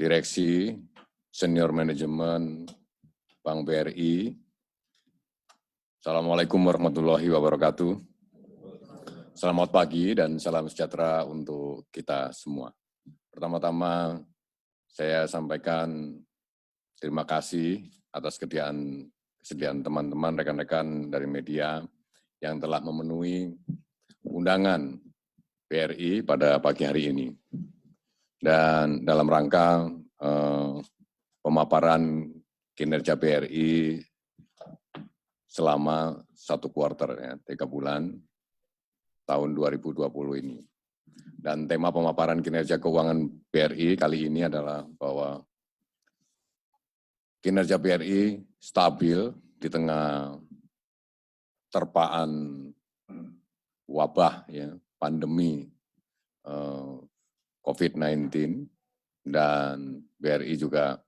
direksi, senior manajemen Bank BRI. Assalamualaikum warahmatullahi wabarakatuh. Selamat pagi dan salam sejahtera untuk kita semua. Pertama-tama saya sampaikan terima kasih atas kesediaan teman-teman, rekan-rekan dari media yang telah memenuhi undangan BRI pada pagi hari ini. Dan dalam rangka pemaparan kinerja BRI selama 1 kuartal, 3 bulan tahun 2020 ini. Dan tema pemaparan kinerja keuangan BRI kali ini adalah bahwa kinerja BRI stabil di tengah terpaan wabah, pandemi COVID-19, dan BRI juga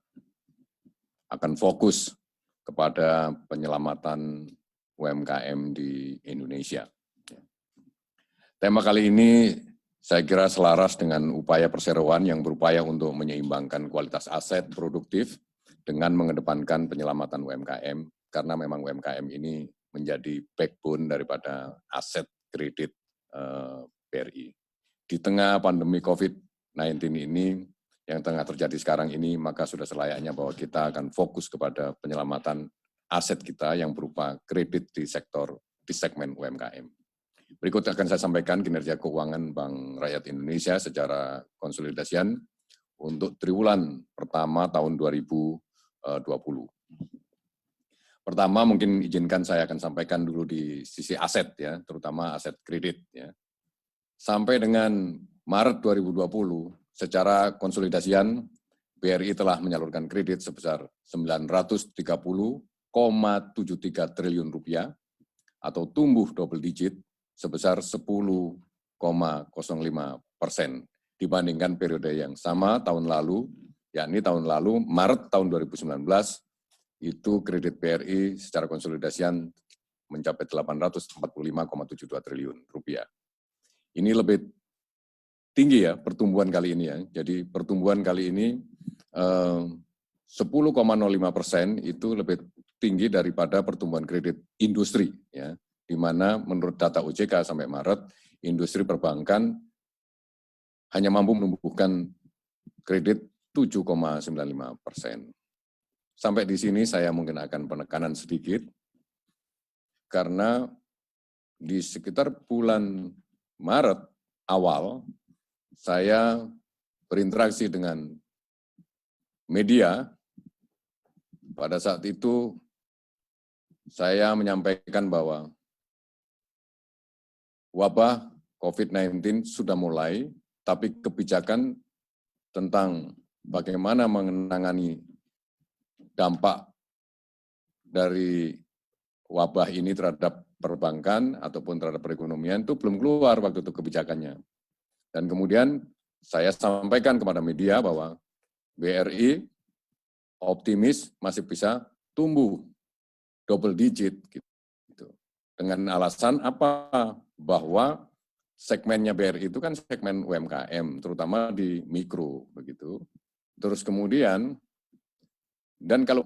akan fokus kepada penyelamatan UMKM di Indonesia. Tema kali ini saya kira selaras dengan upaya perseroan yang berupaya untuk menyeimbangkan kualitas aset produktif dengan mengedepankan penyelamatan UMKM, karena memang UMKM ini menjadi backbone daripada aset kredit BRI. Di tengah pandemi COVID-19 ini, yang tengah terjadi sekarang ini, maka sudah selayaknya bahwa kita akan fokus kepada penyelamatan aset kita yang berupa kredit di segmen UMKM. Berikut akan saya sampaikan kinerja keuangan Bank Rakyat Indonesia secara konsolidasian untuk triwulan pertama tahun 2020. Pertama, mungkin izinkan saya akan sampaikan dulu di sisi aset, terutama aset kredit. Sampai dengan Maret 2020, secara konsolidasian, BRI telah menyalurkan kredit sebesar 930,73 triliun rupiah atau tumbuh double digit sebesar 10,05% dibandingkan periode yang sama tahun lalu, yakni tahun lalu Maret tahun 2019 itu kredit BRI secara konsolidasian mencapai 845,72 triliun rupiah. Ini lebih tinggi pertumbuhan kali ini Jadi pertumbuhan kali ini 10,05% itu lebih tinggi daripada pertumbuhan kredit industri di mana menurut data OJK sampai Maret industri perbankan hanya mampu menumbuhkan kredit 7,95%. Sampai di sini saya mungkin akan penekanan sedikit karena di sekitar bulan Maret awal saya berinteraksi dengan media. Pada saat itu saya menyampaikan bahwa wabah COVID-19 sudah mulai, tapi kebijakan tentang bagaimana menangani dampak dari wabah ini terhadap perbankan ataupun terhadap perekonomian itu belum keluar waktu itu kebijakannya. Dan kemudian saya sampaikan kepada media bahwa BRI optimis masih bisa tumbuh double digit gitu. Dengan alasan apa? Bahwa segmennya BRI itu kan segmen UMKM, terutama di mikro begitu. Terus kemudian dan kalau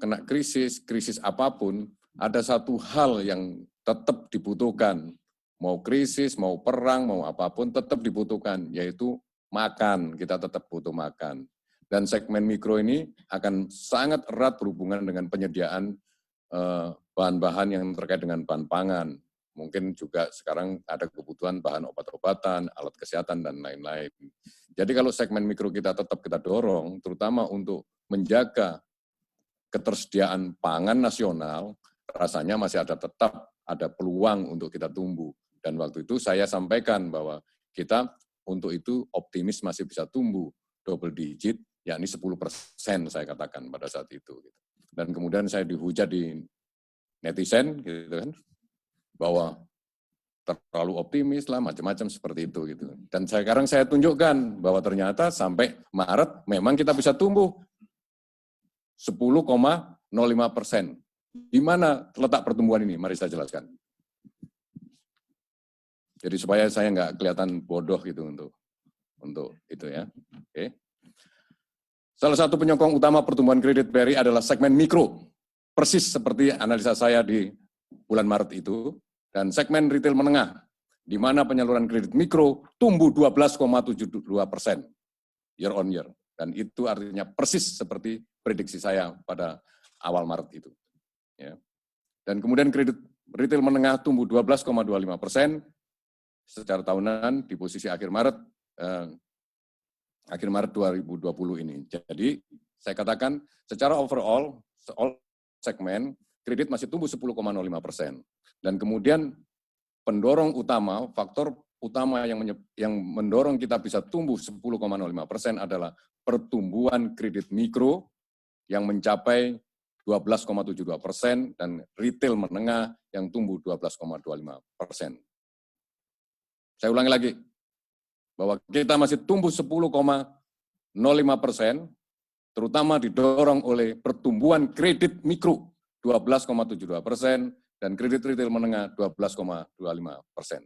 kena krisis apapun, ada satu hal yang tetap dibutuhkan. Mau krisis, mau perang, mau apapun tetap dibutuhkan, yaitu makan. Kita tetap butuh makan. Dan segmen mikro ini akan sangat erat berhubungan dengan penyediaan bahan-bahan yang terkait dengan bahan pangan. Mungkin juga sekarang ada kebutuhan bahan obat-obatan, alat kesehatan, dan lain-lain. Jadi kalau segmen mikro kita tetap kita dorong, terutama untuk menjaga ketersediaan pangan nasional, rasanya masih tetap ada peluang untuk kita tumbuh. Dan waktu itu saya sampaikan bahwa kita untuk itu optimis masih bisa tumbuh double digit, yakni 10% saya katakan pada saat itu. Dan kemudian saya dihujat di netizen, gitu kan, bahwa terlalu optimis lah, macam-macam seperti itu. Gitu. Dan sekarang saya tunjukkan bahwa ternyata sampai Maret memang kita bisa tumbuh 10,05%. Di mana letak pertumbuhan ini? Mari saya jelaskan. Jadi supaya saya nggak kelihatan bodoh gitu untuk itu ya. Oke. Salah satu penyokong utama pertumbuhan kredit BRI adalah segmen mikro, persis seperti analisa saya di bulan Maret itu, dan segmen retail menengah, di mana penyaluran kredit mikro tumbuh 12,72% year on year. Dan itu artinya persis seperti prediksi saya pada awal Maret itu. Ya. Dan kemudian kredit retail menengah tumbuh 12,25% secara tahunan di posisi akhir Maret 2020 ini. Jadi saya katakan secara overall, segmen kredit masih tumbuh 10,05%. Dan kemudian pendorong utama, faktor utama yang mendorong kita bisa tumbuh 10,05% adalah pertumbuhan kredit mikro yang mencapai 12,72% dan retail menengah yang tumbuh 12,25%. Saya ulangi lagi, bahwa kita masih tumbuh 10,05%, terutama didorong oleh pertumbuhan kredit mikro 12,72% dan kredit retail menengah 12,25%.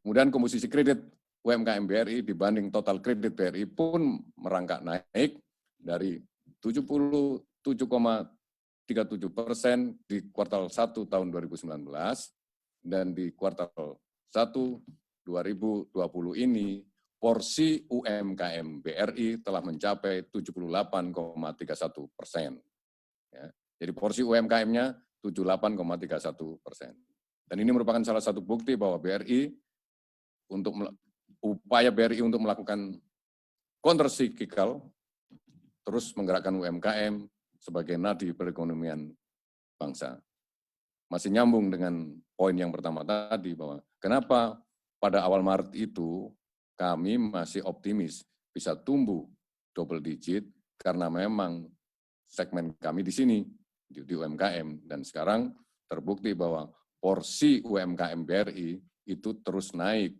Kemudian komposisi kredit UMKM BRI dibanding total kredit BRI pun merangkak naik dari 77,37% di kuartal 1 tahun 2019 dan di kuartal 1 2020 ini porsi UMKM BRI telah mencapai 78,31%. Ya, jadi porsi UMKM-nya 78,31%. Dan ini merupakan salah satu bukti bahwa upaya BRI untuk melakukan counter-cyclical, terus menggerakkan UMKM sebagai nadi perekonomian bangsa. Masih nyambung dengan poin yang pertama tadi, bahwa kenapa pada awal Maret itu kami masih optimis bisa tumbuh double digit, karena memang segmen kami di sini, di UMKM, dan sekarang terbukti bahwa porsi UMKM BRI itu terus naik.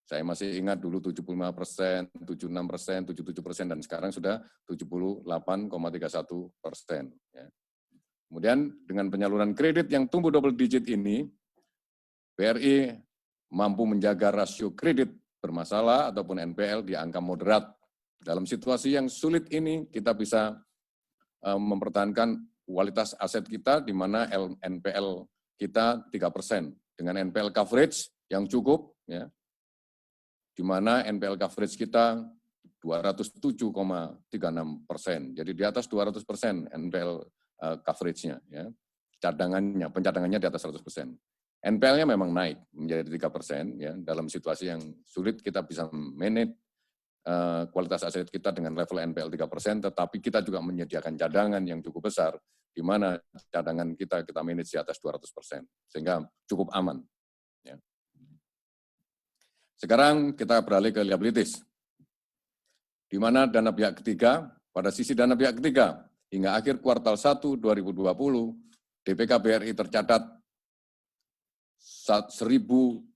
Saya masih ingat dulu 75%, 76%, 77%, dan sekarang sudah 78,31%. Ya. Kemudian dengan penyaluran kredit yang tumbuh double digit ini, BRI mampu menjaga rasio kredit bermasalah ataupun NPL di angka moderat. Dalam situasi yang sulit ini, kita bisa mempertahankan kualitas aset kita, di mana NPL kita 3%, dengan NPL coverage yang cukup, ya, di mana NPL coverage kita 207,36%. Jadi di atas 200% NPL coverage-nya, ya. Pencadangannya di atas 100%. NPL-nya memang naik menjadi 3%, ya. Dalam situasi yang sulit kita bisa manage kualitas aset kita dengan level NPL 3%, tetapi kita juga menyediakan cadangan yang cukup besar, di mana cadangan kita manage di atas 200%, sehingga cukup aman. Ya. Sekarang kita beralih ke liabilities, di mana dana pihak ketiga, pada sisi dana pihak ketiga, hingga akhir kuartal 1 2020, DPK BRI tercatat 1.029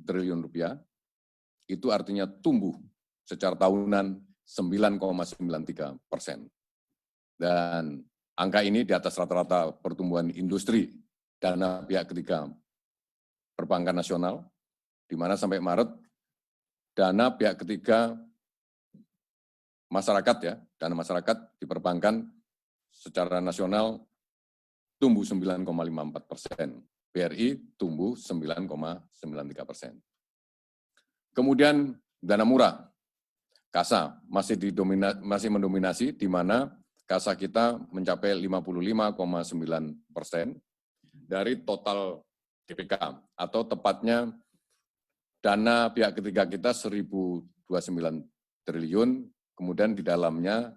triliun rupiah, itu artinya tumbuh secara tahunan 9,93%. Dan angka ini di atas rata-rata pertumbuhan industri dana pihak ketiga perbankan nasional, di mana sampai Maret, dana pihak ketiga masyarakat, ya, dana masyarakat di perbankan secara nasional tumbuh 9,54%, BRI tumbuh 9,93%. Kemudian dana murah, KASA masih mendominasi, di mana KASA kita mencapai 55,9% dari total DPK, atau tepatnya dana pihak ketiga kita 1.029 triliun, kemudian di dalamnya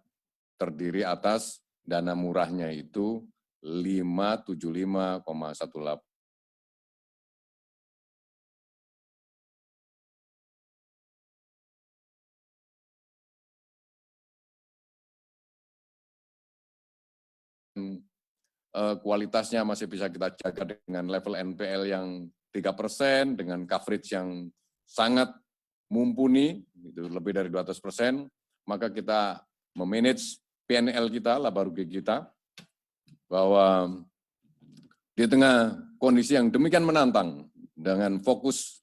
terdiri atas dana murahnya itu 575,18. Kualitasnya masih bisa kita jaga dengan level NPL yang 3%, dengan coverage yang sangat mumpuni, itu lebih dari 200%, maka kita memanage PNL kita, laba rugi kita, bahwa di tengah kondisi yang demikian menantang, dengan fokus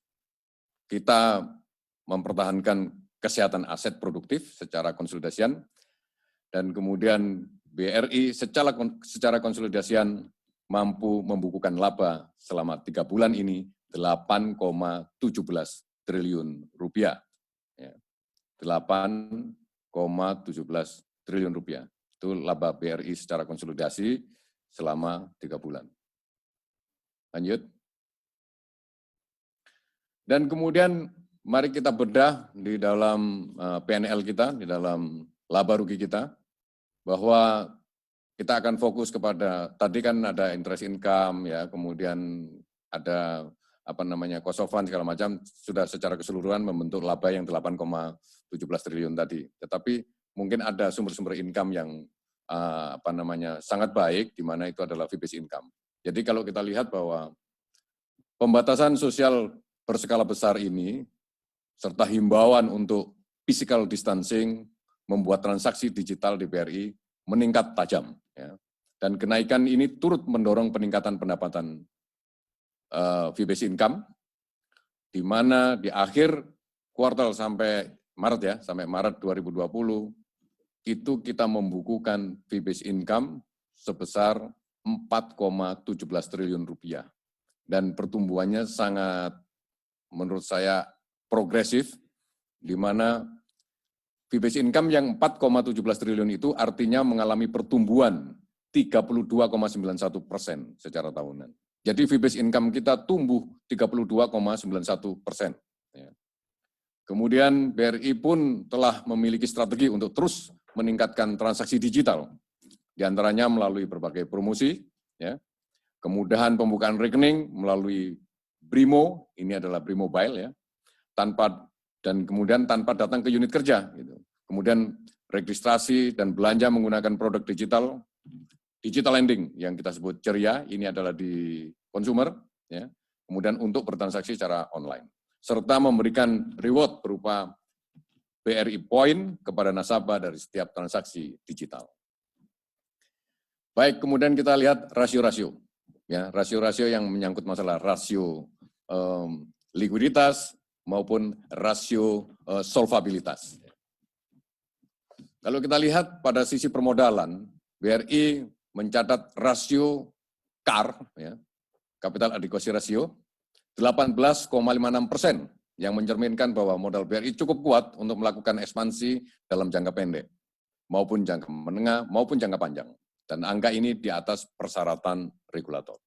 kita mempertahankan kesehatan aset produktif secara konsolidasian, dan kemudian BRI secara konsolidasian mampu membukukan laba selama 3 bulan ini 8,17 triliun rupiah. 8,17 triliun rupiah. Itu laba BRI secara konsolidasi selama 3 bulan. Lanjut. Dan kemudian mari kita bedah di dalam PNL kita, di dalam laba rugi kita, bahwa kita akan fokus kepada, tadi kan ada interest income, ya, kemudian ada cost of fund segala macam, sudah secara keseluruhan membentuk laba yang 8,17 triliun tadi. Tetapi mungkin ada sumber-sumber income yang sangat baik, di mana itu adalah fee-based income. Jadi kalau kita lihat bahwa pembatasan sosial berskala besar ini, serta himbauan untuk physical distancing, membuat transaksi digital di BRI meningkat tajam. Ya. Dan kenaikan ini turut mendorong peningkatan pendapatan fee-based income, di mana di akhir kuartal sampai Maret 2020, itu kita membukukan fee-based income sebesar 4,17 triliun rupiah. Dan pertumbuhannya sangat, menurut saya, progresif, di mana fee-based income yang 4,17 triliun itu artinya mengalami pertumbuhan 32,91% secara tahunan. Jadi fee-based income kita tumbuh 32,91%. Kemudian BRI pun telah memiliki strategi untuk terus meningkatkan transaksi digital, di antaranya melalui berbagai promosi, ya, kemudahan pembukaan rekening melalui Brimo, ini adalah Brimobile, ya, kemudian tanpa datang ke unit kerja. Gitu. Kemudian registrasi dan belanja menggunakan produk digital lending yang kita sebut ceria, ini adalah di consumer, ya, kemudian untuk bertransaksi secara online. Serta memberikan reward berupa BRI Point kepada nasabah dari setiap transaksi digital. Baik, kemudian kita lihat rasio-rasio. Ya, rasio-rasio yang menyangkut masalah rasio likuiditas maupun rasio solvabilitas. Kalau kita lihat pada sisi permodalan, BRI mencatat rasio CAR, ya, capital adequacy ratio, 18,56%, yang mencerminkan bahwa modal BRI cukup kuat untuk melakukan ekspansi dalam jangka pendek, maupun jangka menengah, maupun jangka panjang. Dan angka ini di atas persyaratan regulator.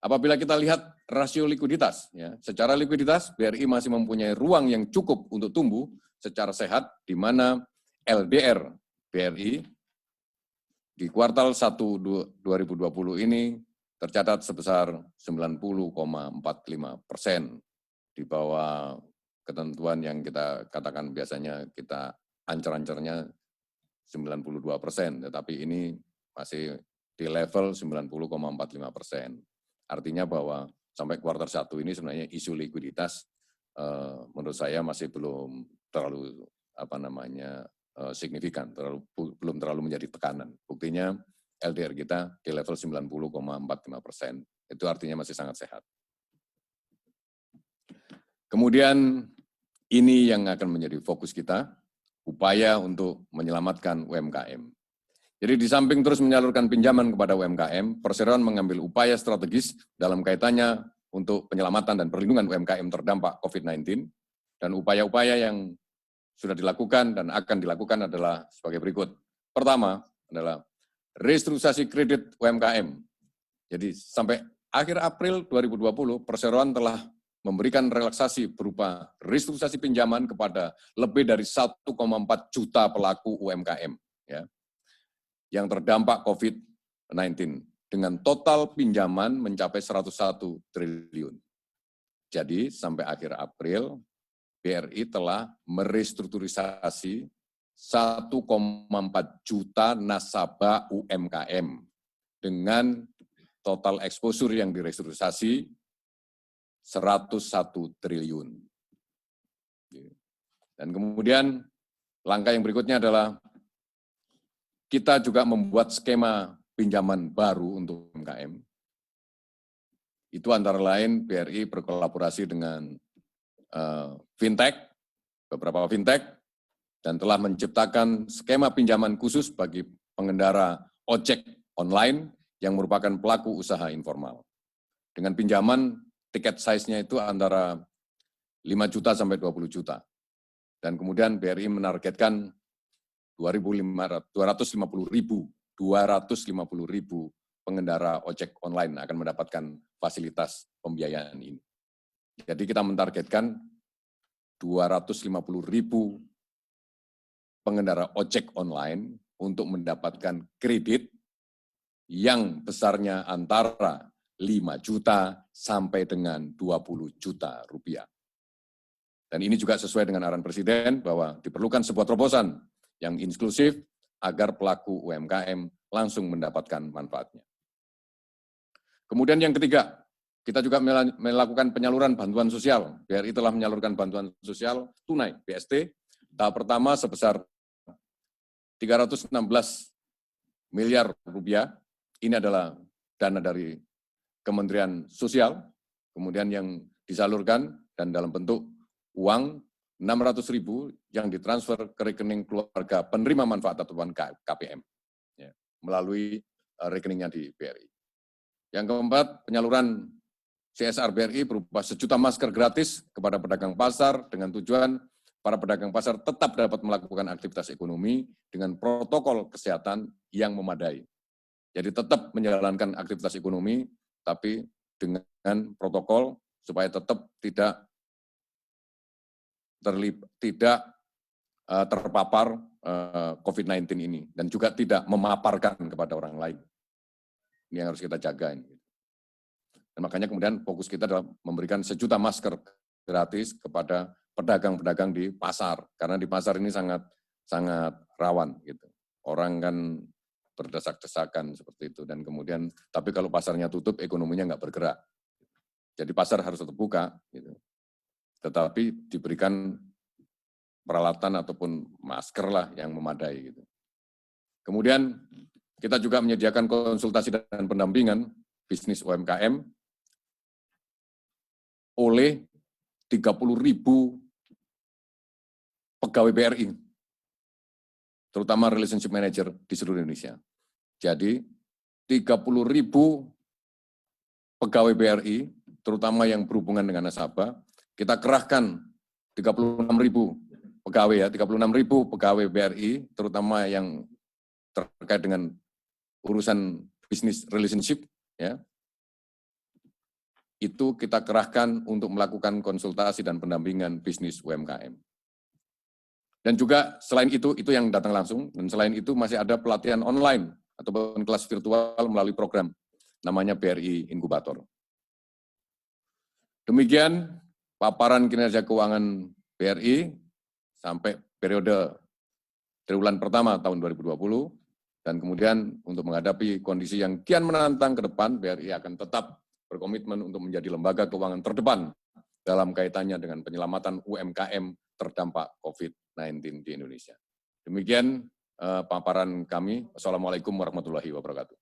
Apabila kita lihat rasio likuiditas, ya, secara likuiditas BRI masih mempunyai ruang yang cukup untuk tumbuh secara sehat, di mana LDR BRI di kuartal 1 2020 ini tercatat sebesar 90,45%, di bawah ketentuan yang kita katakan biasanya kita ancer-ancernya 92%, tetapi ini masih di level 90,45%. Artinya bahwa sampai kuartal 1 ini sebenarnya isu likuiditas menurut saya masih belum terlalu signifikan, belum terlalu menjadi tekanan. Buktinya LDR kita di level 90,45%. Itu artinya masih sangat sehat. Kemudian ini yang akan menjadi fokus kita, upaya untuk menyelamatkan UMKM. Jadi di samping terus menyalurkan pinjaman kepada UMKM, perseroan mengambil upaya strategis dalam kaitannya untuk penyelamatan dan perlindungan UMKM terdampak COVID-19, dan upaya-upaya yang sudah dilakukan dan akan dilakukan adalah sebagai berikut. Pertama adalah restrukturisasi kredit UMKM. Jadi sampai akhir April 2020, perseroan telah memberikan relaksasi berupa restrukturisasi pinjaman kepada lebih dari 1,4 juta pelaku UMKM, ya, yang terdampak COVID-19 dengan total pinjaman mencapai 101 triliun. Jadi sampai akhir April, BRI telah merestrukturisasi 1,4 juta nasabah UMKM dengan total exposure yang direstrukturisasi 101 triliun. Dan kemudian langkah yang berikutnya adalah kita juga membuat skema pinjaman baru untuk UMKM. Itu antara lain BRI berkolaborasi dengan fintech, beberapa fintech, dan telah menciptakan skema pinjaman khusus bagi pengendara ojek online yang merupakan pelaku usaha informal. Dengan pinjaman, tiket size-nya itu antara 5 juta sampai 20 juta. Dan kemudian BRI menargetkan 250.000 pengendara ojek online akan mendapatkan fasilitas pembiayaan ini. Jadi kita mentargetkan 250.000 pengendara ojek online untuk mendapatkan kredit yang besarnya antara 5 juta sampai dengan 20 juta rupiah. Dan ini juga sesuai dengan arahan Presiden bahwa diperlukan sebuah terobosan yang inklusif agar pelaku UMKM langsung mendapatkan manfaatnya. Kemudian yang ketiga, kita juga melakukan penyaluran bantuan sosial. BRI telah menyalurkan bantuan sosial tunai BST tahap pertama sebesar 316 miliar rupiah. Ini adalah dana dari Kementerian Sosial, kemudian yang disalurkan dan dalam bentuk uang 600.000 yang ditransfer ke rekening keluarga penerima manfaat ataupun KPM ya, melalui rekeningnya di BRI. Yang keempat, penyaluran CSR BRI berupa 1 juta masker gratis kepada pedagang pasar dengan tujuan para pedagang pasar tetap dapat melakukan aktivitas ekonomi dengan protokol kesehatan yang memadai. Jadi tetap menjalankan aktivitas ekonomi, tapi dengan protokol supaya tetap tidak terpapar COVID-19 ini dan juga tidak memaparkan kepada orang lain. Ini yang harus kita jaga. Dan makanya kemudian fokus kita adalah memberikan 1 juta masker gratis kepada pedagang-pedagang di pasar, karena di pasar ini sangat rawan gitu. Orang kan berdesak-desakan seperti itu, dan kemudian tapi kalau pasarnya tutup, ekonominya nggak bergerak. Jadi pasar harus tetap buka, gitu. Tetapi diberikan peralatan ataupun masker lah yang memadai. Gitu. Kemudian kita juga menyediakan konsultasi dan pendampingan bisnis UMKM oleh 30.000 pegawai BRI, terutama relationship manager di seluruh Indonesia. Jadi 30.000 pegawai BRI, terutama yang berhubungan dengan nasabah, kita kerahkan 36.000 pegawai ya, 36.000 pegawai BRI, terutama yang terkait dengan urusan bisnis relationship, ya, itu kita kerahkan untuk melakukan konsultasi dan pendampingan bisnis UMKM. Dan juga selain itu yang datang langsung, dan selain itu masih ada pelatihan online ataupun kelas virtual melalui program namanya BRI Inkubator. Demikian paparan kinerja keuangan BRI sampai periode triwulan pertama tahun 2020, dan kemudian untuk menghadapi kondisi yang kian menantang ke depan, BRI akan tetap berkomitmen untuk menjadi lembaga keuangan terdepan dalam kaitannya dengan penyelamatan UMKM terdampak COVID-19 di Indonesia. Demikian paparan kami. Wassalamualaikum warahmatullahi wabarakatuh.